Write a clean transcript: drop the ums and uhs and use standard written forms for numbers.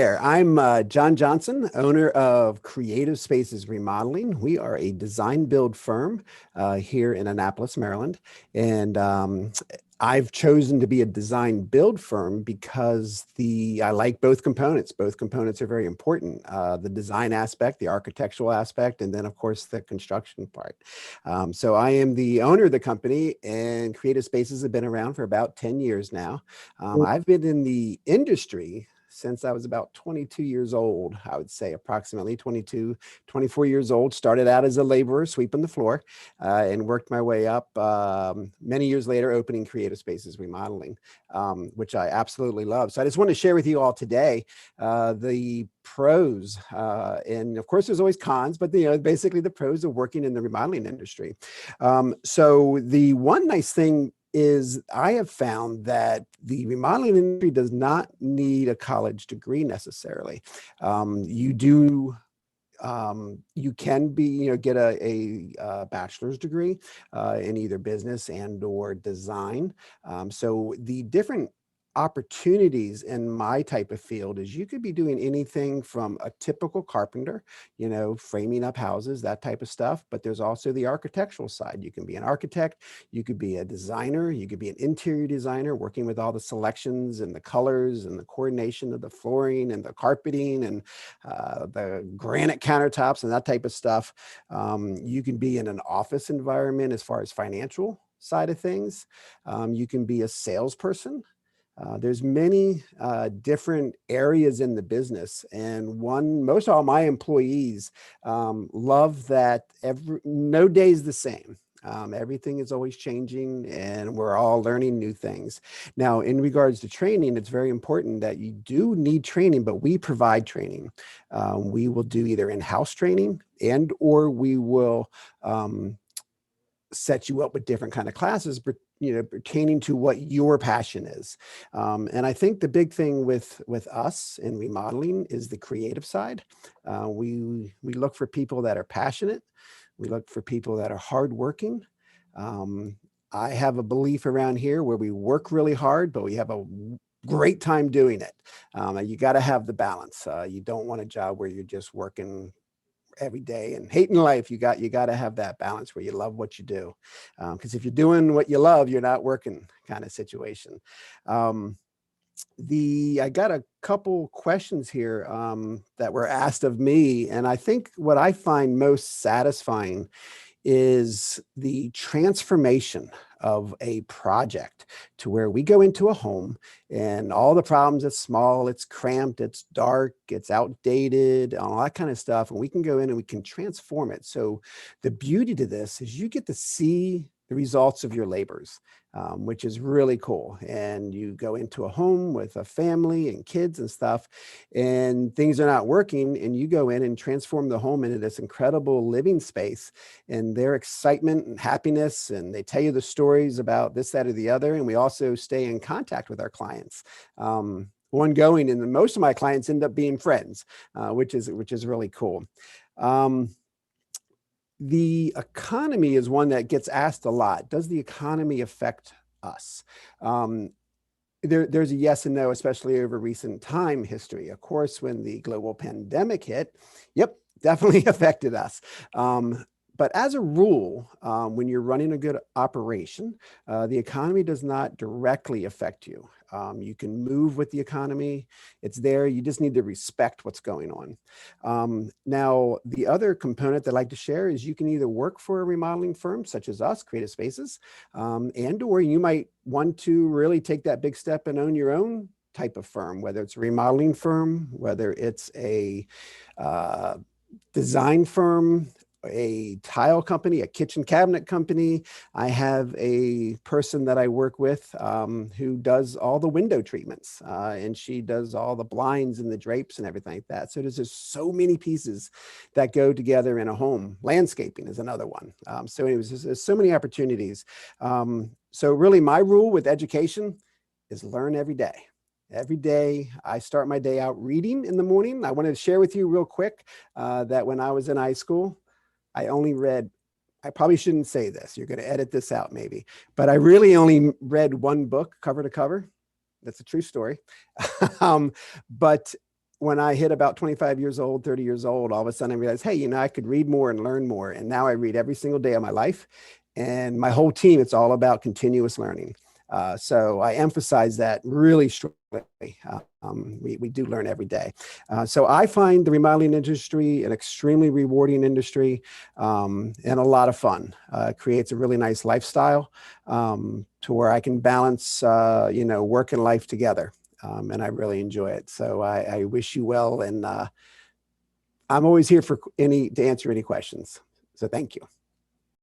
There, I'm John Johnson, owner of Creative Spaces Remodeling. We are a design build firm here in Annapolis, Maryland. And I've chosen to be a design build firm because I like both components. Both components are very important. The design aspect, the architectural aspect, and then of course the construction part. So I am the owner of the company, and Creative Spaces have been around for about 10 years now. I've been in the industry since I was about 22 years old. I would say approximately 22, 24 years old. Started out as a laborer sweeping the floor and worked my way up many years later, opening Creative Spaces Remodeling, which I absolutely love. So I just want to share with you all today the pros, and of course there's always cons, but basically the pros of working in the remodeling industry. So the one nice thing is I have found that the remodeling industry does not need a college degree necessarily. You can get a bachelor's degree in either business and or design. So the different opportunities in my type of field is you could be doing anything from a typical carpenter, framing up houses, that type of stuff. But there's also the architectural side. You can be an architect, you could be a designer, you could be an interior designer working with all the selections and the colors and the coordination of the flooring and the carpeting and the granite countertops and that type of stuff. You can be in an office environment as far as financial side of things. You can be a salesperson. There's many different areas in the business, and most all my employees love that no day is the same. Everything is always changing, and we're all learning new things. Now, in regards to training, it's very important that you do need training, but we provide training. We will do either in-house training or we will set you up with different kind of classes, pertaining to what your passion is. And I think the big thing with us in remodeling is the creative side. We look for people that are passionate. We look for people that are hardworking. I have a belief around here where we work really hard, but we have a great time doing it. You got to have the balance. You don't want a job where you're just working every day and hating life. You got to have that balance where you love what you do. Because if you're doing what you love, you're not working kind of situation. I got a couple questions here that were asked of me. And I think what I find most satisfying is the transformation of a project to where we go into a home and all the problems, it's small, it's cramped, it's dark, it's outdated, all that kind of stuff. And we can go in and we can transform it. So the beauty to this is you get to see the results of your labors, which is really cool. And you go into a home with a family and kids and stuff, and things are not working, and you go in and transform the home into this incredible living space, and their excitement and happiness, and they tell you the stories about this, that, or the other. And we also stay in contact with our clients. Ongoing, and most of my clients end up being friends, which is really cool. The economy is one that gets asked a lot. Does the economy affect us? There's a yes and no, especially over recent time history. Of course, when the global pandemic hit, yep, definitely affected us. But as a rule, when you're running a good operation, the economy does not directly affect you. You can move with the economy. It's there. You just need to respect what's going on. Now, the other component that I like to share is you can either work for a remodeling firm such as us, Creative Spaces, and or you might want to really take that big step and own your own type of firm, whether it's a remodeling firm, whether it's a design firm, a tile company, a kitchen cabinet company. I have a person that I work with who does all the window treatments, and she does all the blinds and the drapes and everything like that. So there's just so many pieces that go together in a home. Landscaping is another one. So anyways, there's so many opportunities. So really my rule with education is learn every day. Every day I start my day out reading in the morning. I wanted to share with you real quick that when I was in high school, I only read, I probably shouldn't say this, you're going to edit this out maybe, but I really only read one book cover to cover. That's a true story. But when I hit about 25 years old, 30 years old, all of a sudden I realized, hey, I could read more and learn more. And now I read every single day of my life. And my whole team, it's all about continuous learning. So I emphasize that really strongly. We do learn every day. So I find the remodeling industry an extremely rewarding industry, and a lot of fun. It creates a really nice lifestyle, to where I can balance, work and life together. And I really enjoy it. So I wish you well. And I'm always here to answer any questions. So thank you.